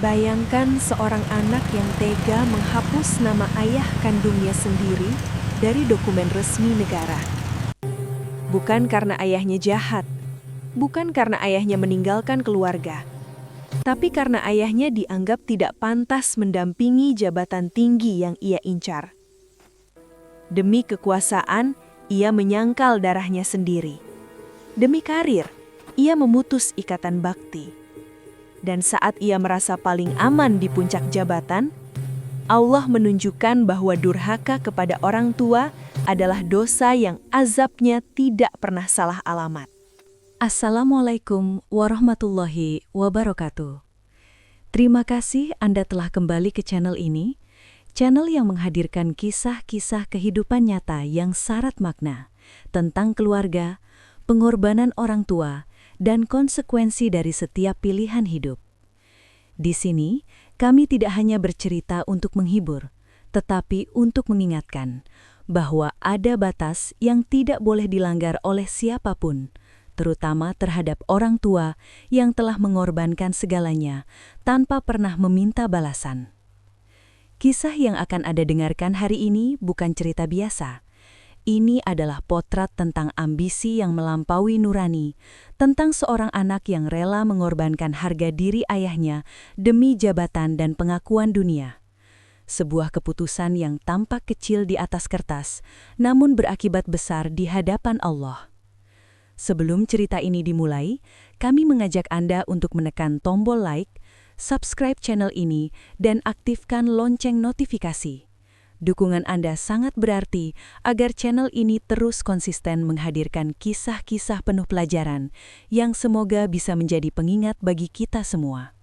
Bayangkan seorang anak yang tega menghapus nama ayah kandungnya sendiri dari dokumen resmi negara. Bukan karena ayahnya jahat, bukan karena ayahnya meninggalkan keluarga, tapi karena ayahnya dianggap tidak pantas mendampingi jabatan tinggi yang ia incar. Demi kekuasaan, ia menyangkal darahnya sendiri. Demi karir, ia memutus ikatan bakti. Dan saat ia merasa paling aman di puncak jabatan, Allah menunjukkan bahwa durhaka kepada orang tua adalah dosa yang azabnya tidak pernah salah alamat. Assalamualaikum warahmatullahi wabarakatuh. Terima kasih Anda telah kembali ke channel ini, channel yang menghadirkan kisah-kisah kehidupan nyata yang syarat makna tentang keluarga, pengorbanan orang tua, dan konsekuensi dari setiap pilihan hidup. Di sini, kami tidak hanya bercerita untuk menghibur, tetapi untuk mengingatkan bahwa ada batas yang tidak boleh dilanggar oleh siapapun, terutama terhadap orang tua yang telah mengorbankan segalanya tanpa pernah meminta balasan. Kisah yang akan Anda dengarkan hari ini bukan cerita biasa. Ini adalah potret tentang ambisi yang melampaui nurani, tentang seorang anak yang rela mengorbankan harga diri ayahnya demi jabatan dan pengakuan dunia. Sebuah keputusan yang tampak kecil di atas kertas, namun berakibat besar di hadapan Allah. Sebelum cerita ini dimulai, kami mengajak Anda untuk menekan tombol like, subscribe channel ini, dan aktifkan lonceng notifikasi. Dukungan Anda sangat berarti agar channel ini terus konsisten menghadirkan kisah-kisah penuh pelajaran yang semoga bisa menjadi pengingat bagi kita semua.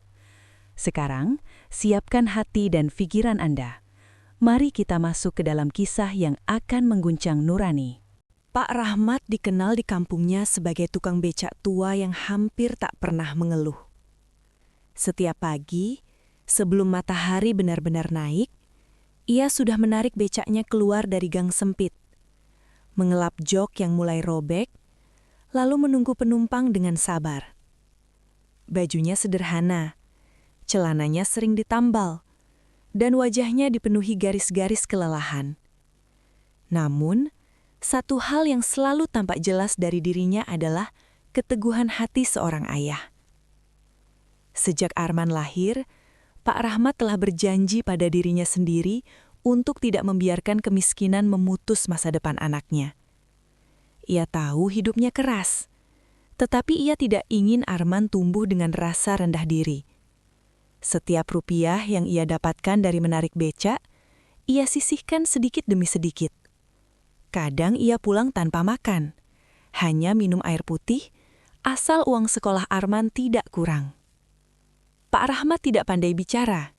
Sekarang, siapkan hati dan pikiran Anda. Mari kita masuk ke dalam kisah yang akan mengguncang nurani. Pak Rahmat dikenal di kampungnya sebagai tukang becak tua yang hampir tak pernah mengeluh. Setiap pagi, sebelum matahari benar-benar naik, ia sudah menarik becaknya keluar dari gang sempit, mengelap jok yang mulai robek, lalu menunggu penumpang dengan sabar. Bajunya sederhana, celananya sering ditambal, dan wajahnya dipenuhi garis-garis kelelahan. Namun, satu hal yang selalu tampak jelas dari dirinya adalah keteguhan hati seorang ayah. Sejak Arman lahir, Pak Rahmat telah berjanji pada dirinya sendiri untuk tidak membiarkan kemiskinan memutus masa depan anaknya. Ia tahu hidupnya keras, tetapi ia tidak ingin Arman tumbuh dengan rasa rendah diri. Setiap rupiah yang ia dapatkan dari menarik becak, ia sisihkan sedikit demi sedikit. Kadang ia pulang tanpa makan, hanya minum air putih, asal uang sekolah Arman tidak kurang. Pak Rahmat tidak pandai bicara.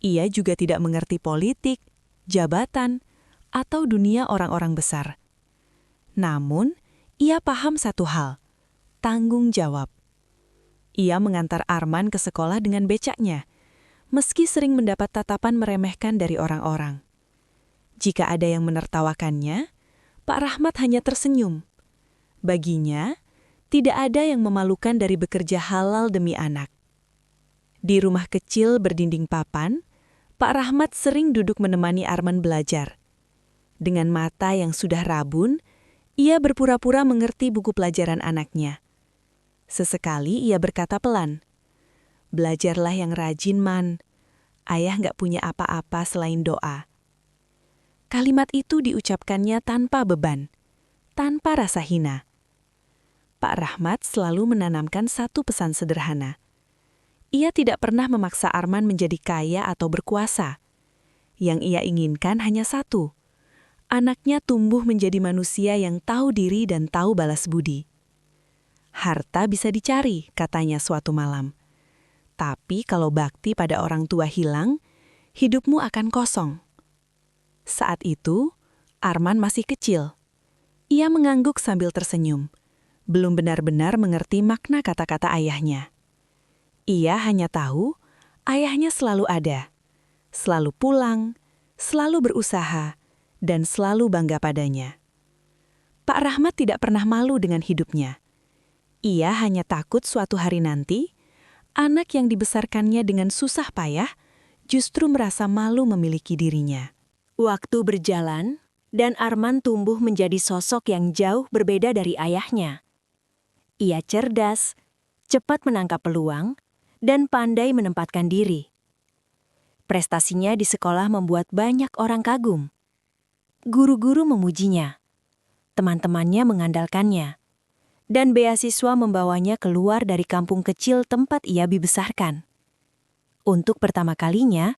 Ia juga tidak mengerti politik, jabatan, atau dunia orang-orang besar. Namun, ia paham satu hal, tanggung jawab. Ia mengantar Arman ke sekolah dengan becaknya, meski sering mendapat tatapan meremehkan dari orang-orang. Jika ada yang menertawakannya, Pak Rahmat hanya tersenyum. Baginya, tidak ada yang memalukan dari bekerja halal demi anak. Di rumah kecil berdinding papan, Pak Rahmat sering duduk menemani Arman belajar. Dengan mata yang sudah rabun, ia berpura-pura mengerti buku pelajaran anaknya. Sesekali ia berkata pelan, "Belajarlah yang rajin, Man. Ayah nggak punya apa-apa selain doa." Kalimat itu diucapkannya tanpa beban, tanpa rasa hina. Pak Rahmat selalu menanamkan satu pesan sederhana. Ia tidak pernah memaksa Arman menjadi kaya atau berkuasa. Yang ia inginkan hanya satu, anaknya tumbuh menjadi manusia yang tahu diri dan tahu balas budi. Harta bisa dicari, katanya suatu malam. Tapi kalau bakti pada orang tua hilang, hidupmu akan kosong. Saat itu, Arman masih kecil. Ia mengangguk sambil tersenyum, belum benar-benar mengerti makna kata-kata ayahnya. Ia hanya tahu ayahnya selalu ada, selalu pulang, selalu berusaha, dan selalu bangga padanya. Pak Rahmat tidak pernah malu dengan hidupnya. Ia hanya takut suatu hari nanti, Anak yang dibesarkannya dengan susah payah justru merasa malu memiliki dirinya. Waktu berjalan, dan Arman tumbuh menjadi sosok yang jauh berbeda dari ayahnya. Ia cerdas, cepat menangkap peluang, dan pandai menempatkan diri. Prestasinya di sekolah membuat banyak orang kagum. Guru-guru memujinya, teman-temannya mengandalkannya, dan beasiswa membawanya keluar dari kampung kecil tempat ia dibesarkan. Untuk pertama kalinya,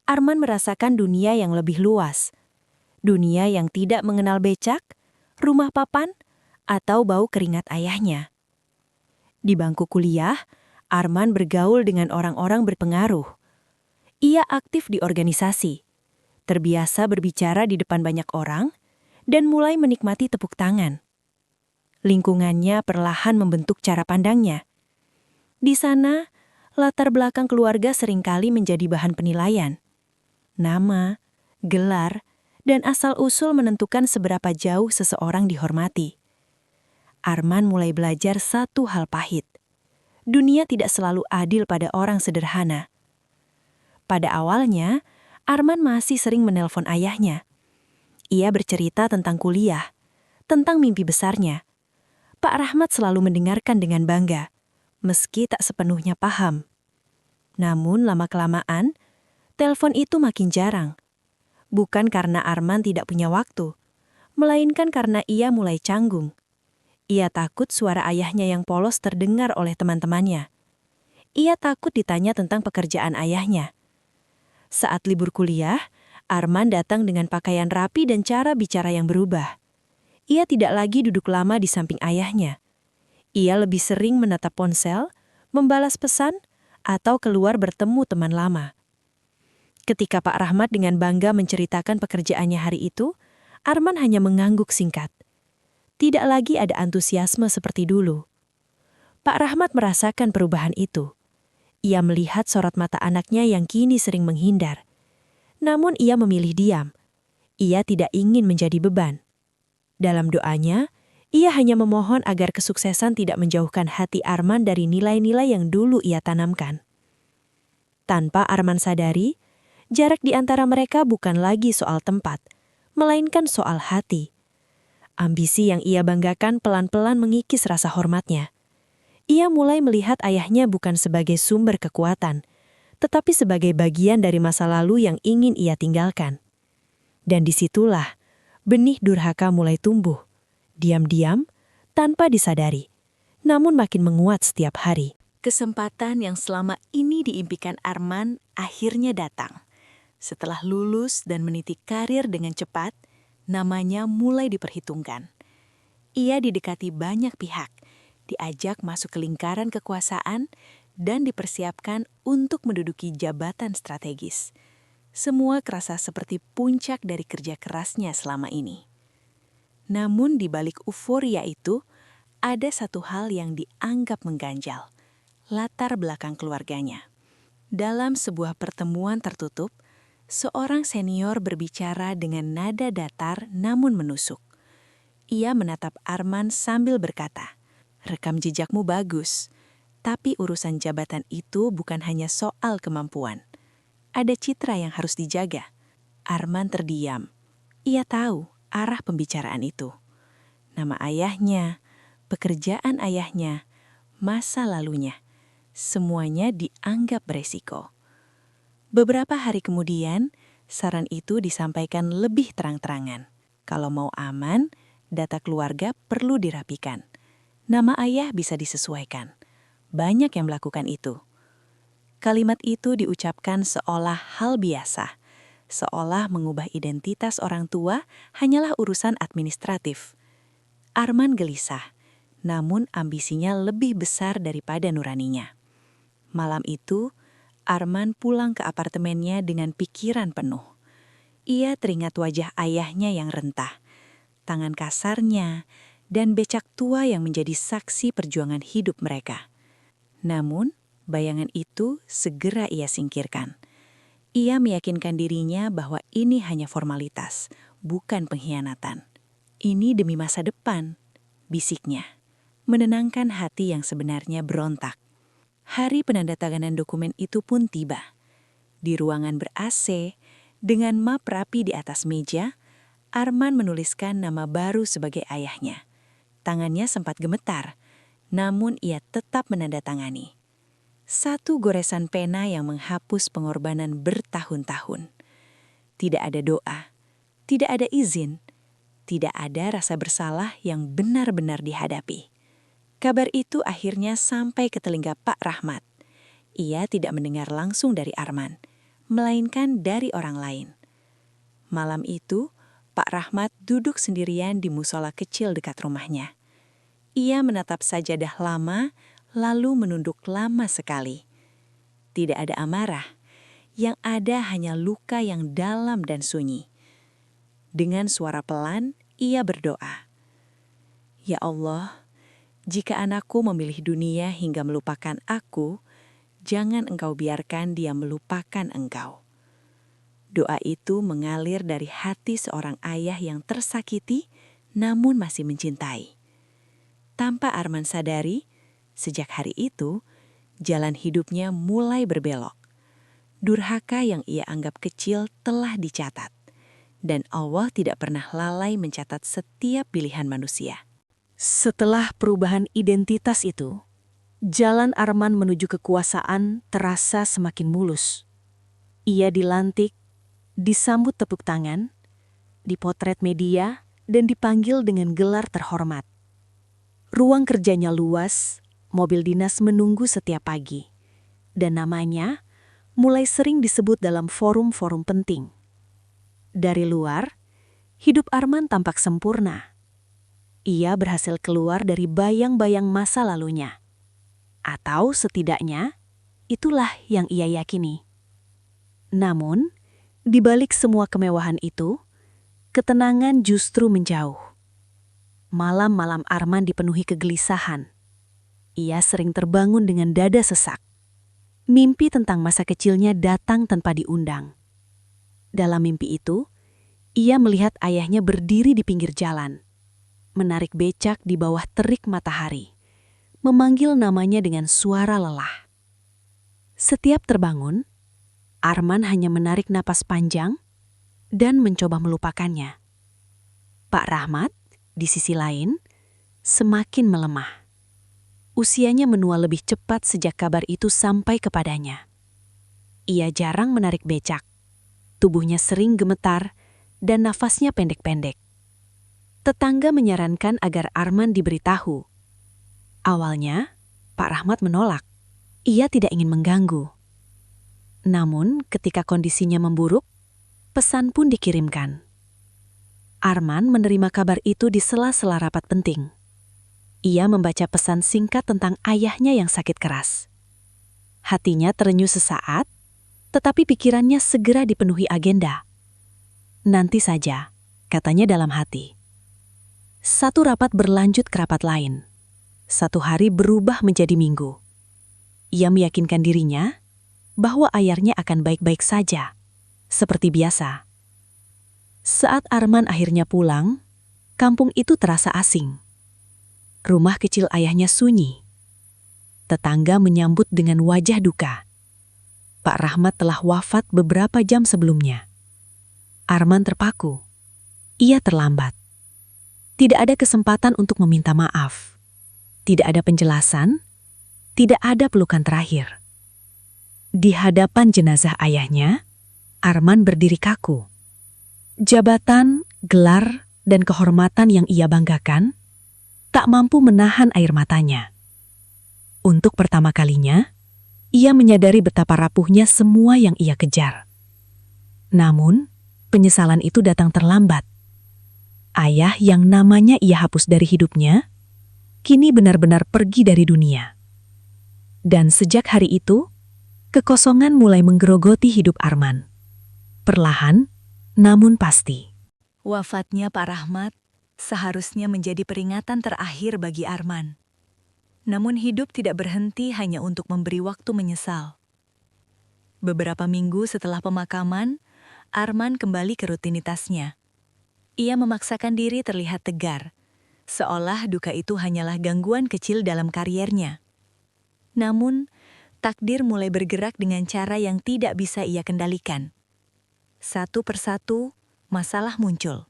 Arman merasakan dunia yang lebih luas. Dunia yang tidak mengenal becak, rumah papan, atau bau keringat ayahnya. Di bangku kuliah, Arman bergaul dengan orang-orang berpengaruh. Ia aktif di organisasi, terbiasa berbicara di depan banyak orang, dan mulai menikmati tepuk tangan. Lingkungannya perlahan membentuk cara pandangnya. Di sana, latar belakang keluarga seringkali menjadi bahan penilaian. Nama, gelar, dan asal-usul menentukan seberapa jauh seseorang dihormati. Arman mulai belajar satu hal pahit. Dunia tidak selalu adil pada orang sederhana. Pada awalnya, Arman masih sering menelpon ayahnya. Ia bercerita tentang kuliah, tentang mimpi besarnya. Pak Rahmat selalu mendengarkan dengan bangga, meski tak sepenuhnya paham. Namun lama-kelamaan, telepon itu makin jarang. Bukan karena Arman tidak punya waktu, melainkan karena ia mulai canggung. Ia takut suara ayahnya yang polos terdengar oleh teman-temannya. Ia takut ditanya tentang pekerjaan ayahnya. Saat libur kuliah, Arman datang dengan pakaian rapi dan cara bicara yang berubah. Ia tidak lagi duduk lama di samping ayahnya. Ia lebih sering menatap ponsel, membalas pesan, atau keluar bertemu teman lama. Ketika Pak Rahmat dengan bangga menceritakan pekerjaannya hari itu, Arman hanya mengangguk singkat. Tidak lagi ada antusiasme seperti dulu. Pak Rahmat merasakan perubahan itu. Ia melihat sorot mata anaknya yang kini sering menghindar. Namun ia memilih diam. Ia tidak ingin menjadi beban. Dalam doanya, ia hanya memohon agar kesuksesan tidak menjauhkan hati Arman dari nilai-nilai yang dulu ia tanamkan. Tanpa Arman sadari, jarak di antara mereka bukan lagi soal tempat, melainkan soal hati. Ambisi yang ia banggakan pelan-pelan mengikis rasa hormatnya. Ia mulai melihat ayahnya bukan sebagai sumber kekuatan, tetapi sebagai bagian dari masa lalu yang ingin ia tinggalkan. Dan disitulah benih durhaka mulai tumbuh, diam-diam, tanpa disadari, namun makin menguat setiap hari. Kesempatan yang selama ini diimpikan Arman akhirnya datang. Setelah lulus dan meniti karir dengan cepat, namanya mulai diperhitungkan. Ia didekati banyak pihak, diajak masuk ke lingkaran kekuasaan, dan dipersiapkan untuk menduduki jabatan strategis. Semua kerasa seperti puncak dari kerja kerasnya selama ini. Namun di balik euforia itu, ada satu hal yang dianggap mengganjal, latar belakang keluarganya. Dalam sebuah pertemuan tertutup, seorang senior berbicara dengan nada datar namun menusuk. Ia menatap Arman sambil berkata, "Rekam jejakmu bagus, tapi urusan jabatan itu bukan hanya soal kemampuan. Ada citra yang harus dijaga." Arman terdiam. Ia tahu arah pembicaraan itu. Nama ayahnya, pekerjaan ayahnya, masa lalunya, semuanya dianggap beresiko. Beberapa hari kemudian, saran itu disampaikan lebih terang-terangan. Kalau mau aman, data keluarga perlu dirapikan. Nama ayah bisa disesuaikan. Banyak yang melakukan itu. Kalimat itu diucapkan seolah hal biasa, seolah mengubah identitas orang tua hanyalah urusan administratif. Arman gelisah, namun ambisinya lebih besar daripada nuraninya. Malam itu, Arman pulang ke apartemennya dengan pikiran penuh. Ia teringat wajah ayahnya yang rentah, tangan kasarnya, dan becak tua yang menjadi saksi perjuangan hidup mereka. Namun, bayangan itu segera ia singkirkan. Ia meyakinkan dirinya bahwa ini hanya formalitas, bukan pengkhianatan. Ini demi masa depan, bisiknya, menenangkan hati yang sebenarnya berontak. Hari penandatanganan dokumen itu pun tiba. Di ruangan ber-AC, dengan map rapi di atas meja, Arman menuliskan nama baru sebagai ayahnya. Tangannya sempat gemetar, namun ia tetap menandatangani. Satu goresan pena yang menghapus pengorbanan bertahun-tahun. Tidak ada doa, tidak ada izin, tidak ada rasa bersalah yang benar-benar dihadapi. Kabar itu akhirnya sampai ke telinga Pak Rahmat. Ia tidak mendengar langsung dari Arman, melainkan dari orang lain. Malam itu, Pak Rahmat duduk sendirian di musola kecil dekat rumahnya. Ia menatap sajadah lama, lalu menunduk lama sekali. Tidak ada amarah, yang ada hanya luka yang dalam dan sunyi. Dengan suara pelan, ia berdoa, "Ya Allah, jika anakku memilih dunia hingga melupakan aku, jangan Engkau biarkan dia melupakan Engkau." Doa itu mengalir dari hati seorang ayah yang tersakiti namun masih mencintai. Tanpa Arman sadari, sejak hari itu, jalan hidupnya mulai berbelok. Durhaka yang ia anggap kecil telah dicatat, dan Allah tidak pernah lalai mencatat setiap pilihan manusia. Setelah perubahan identitas itu, jalan Arman menuju kekuasaan terasa semakin mulus. Ia dilantik, disambut tepuk tangan, dipotret media, dan dipanggil dengan gelar terhormat. Ruang kerjanya luas, mobil dinas menunggu setiap pagi, dan namanya mulai sering disebut dalam forum-forum penting. Dari luar, hidup Arman tampak sempurna. Ia berhasil keluar dari bayang-bayang masa lalunya. Atau setidaknya, itulah yang ia yakini. Namun, di balik semua kemewahan itu, ketenangan justru menjauh. Malam-malam Arman dipenuhi kegelisahan. Ia sering terbangun dengan dada sesak. Mimpi tentang masa kecilnya datang tanpa diundang. Dalam mimpi itu, ia melihat ayahnya berdiri di pinggir jalan, menarik becak di bawah terik matahari, memanggil namanya dengan suara lelah. Setiap terbangun, Arman hanya menarik napas panjang dan mencoba melupakannya. Pak Rahmat, di sisi lain, semakin melemah. Usianya menua lebih cepat sejak kabar itu sampai kepadanya. Ia jarang menarik becak, tubuhnya sering gemetar, dan nafasnya pendek-pendek. Tetangga menyarankan agar Arman diberitahu. Awalnya, Pak Rahmat menolak. Ia tidak ingin mengganggu. Namun, ketika kondisinya memburuk, pesan pun dikirimkan. Arman menerima kabar itu di sela-sela rapat penting. Ia membaca pesan singkat tentang ayahnya yang sakit keras. Hatinya terenyuh sesaat, tetapi pikirannya segera dipenuhi agenda. Nanti saja, katanya dalam hati. Satu rapat berlanjut ke rapat lain. Satu hari berubah menjadi minggu. Ia meyakinkan dirinya bahwa ayahnya akan baik-baik saja, seperti biasa. Saat Arman akhirnya pulang, kampung itu terasa asing. Rumah kecil ayahnya sunyi. Tetangga menyambut dengan wajah duka. Pak Rahmat telah wafat beberapa jam sebelumnya. Arman terpaku. Ia terlambat. Tidak ada kesempatan untuk meminta maaf. Tidak ada penjelasan. Tidak ada pelukan terakhir. Di hadapan jenazah ayahnya, Arman berdiri kaku. Jabatan, gelar, dan kehormatan yang ia banggakan tak mampu menahan air matanya. Untuk pertama kalinya, ia menyadari betapa rapuhnya semua yang ia kejar. Namun, penyesalan itu datang terlambat. Ayah yang namanya ia hapus dari hidupnya, kini benar-benar pergi dari dunia. Dan sejak hari itu, kekosongan mulai menggerogoti hidup Arman. Perlahan, namun pasti. Wafatnya Pak Rahmat seharusnya menjadi peringatan terakhir bagi Arman. Namun hidup tidak berhenti hanya untuk memberi waktu menyesal. Beberapa minggu setelah pemakaman, Arman kembali ke rutinitasnya. Ia memaksakan diri terlihat tegar, seolah duka itu hanyalah gangguan kecil dalam kariernya. Namun, takdir mulai bergerak dengan cara yang tidak bisa ia kendalikan. Satu persatu, masalah muncul.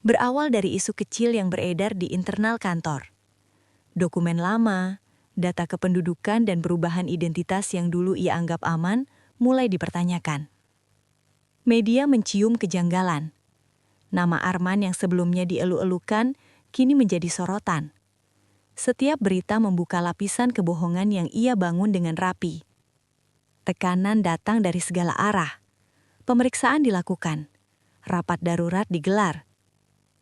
Berawal dari isu kecil yang beredar di internal kantor. Dokumen lama, data kependudukan dan perubahan identitas yang dulu ia anggap aman mulai dipertanyakan. Media mencium kejanggalan. Nama Arman yang sebelumnya dielu-elukan kini menjadi sorotan. Setiap berita membuka lapisan kebohongan yang ia bangun dengan rapi. Tekanan datang dari segala arah. Pemeriksaan dilakukan. Rapat darurat digelar.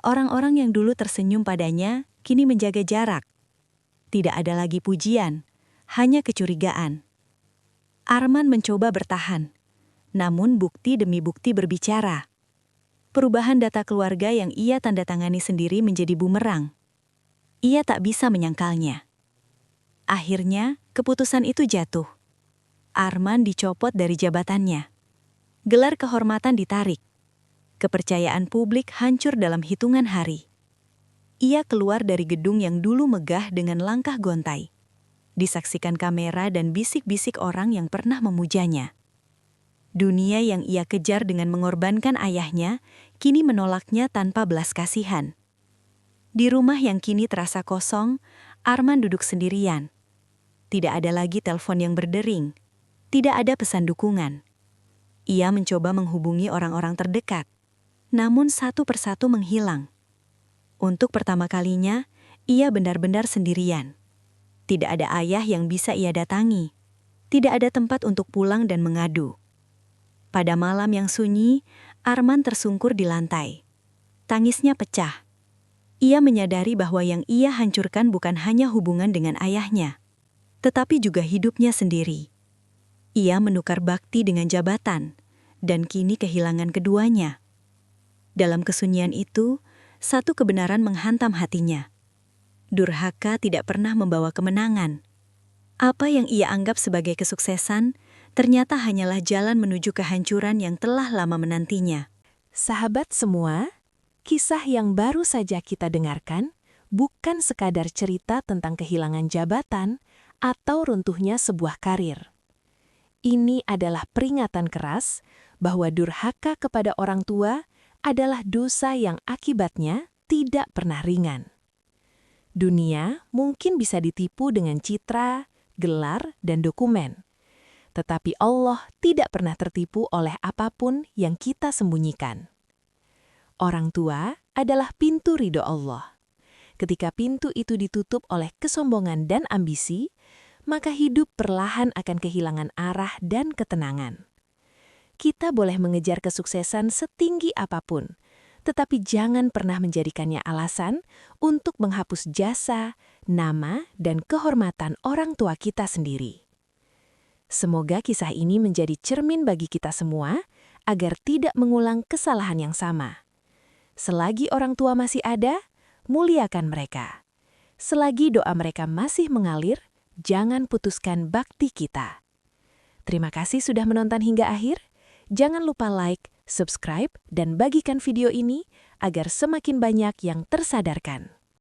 Orang-orang yang dulu tersenyum padanya kini menjaga jarak. Tidak ada lagi pujian, hanya kecurigaan. Arman mencoba bertahan, namun bukti demi bukti berbicara. Perubahan data keluarga yang ia tanda tangani sendiri menjadi bumerang. Ia tak bisa menyangkalnya. Akhirnya, keputusan itu jatuh. Arman dicopot dari jabatannya. Gelar kehormatan ditarik. Kepercayaan publik hancur dalam hitungan hari. Ia keluar dari gedung yang dulu megah dengan langkah gontai. Disaksikan kamera dan bisik-bisik orang yang pernah memujanya. Dunia yang ia kejar dengan mengorbankan ayahnya, kini menolaknya tanpa belas kasihan. Di rumah yang kini terasa kosong, Arman duduk sendirian. Tidak ada lagi telepon yang berdering. Tidak ada pesan dukungan. Ia mencoba menghubungi orang-orang terdekat. Namun satu persatu menghilang. Untuk pertama kalinya, ia benar-benar sendirian. Tidak ada ayah yang bisa ia datangi. Tidak ada tempat untuk pulang dan mengadu. Pada malam yang sunyi, Arman tersungkur di lantai. Tangisnya pecah. Ia menyadari bahwa yang ia hancurkan bukan hanya hubungan dengan ayahnya, tetapi juga hidupnya sendiri. Ia menukar bakti dengan jabatan, dan kini kehilangan keduanya. Dalam kesunyian itu, satu kebenaran menghantam hatinya. Durhaka tidak pernah membawa kemenangan. Apa yang ia anggap sebagai kesuksesan, ternyata hanyalah jalan menuju kehancuran yang telah lama menantinya. Sahabat semua, kisah yang baru saja kita dengarkan bukan sekadar cerita tentang kehilangan jabatan atau runtuhnya sebuah karir. Ini adalah peringatan keras bahwa durhaka kepada orang tua adalah dosa yang akibatnya tidak pernah ringan. Dunia mungkin bisa ditipu dengan citra, gelar, dan dokumen. Tetapi Allah tidak pernah tertipu oleh apapun yang kita sembunyikan. Orang tua adalah pintu ridho Allah. Ketika pintu itu ditutup oleh kesombongan dan ambisi, maka hidup perlahan akan kehilangan arah dan ketenangan. Kita boleh mengejar kesuksesan setinggi apapun, tetapi jangan pernah menjadikannya alasan untuk menghapus jasa, nama, dan kehormatan orang tua kita sendiri. Semoga kisah ini menjadi cermin bagi kita semua agar tidak mengulang kesalahan yang sama. Selagi orang tua masih ada, muliakan mereka. Selagi doa mereka masih mengalir, jangan putuskan bakti kita. Terima kasih sudah menonton hingga akhir. Jangan lupa like, subscribe, dan bagikan video ini agar semakin banyak yang tersadarkan.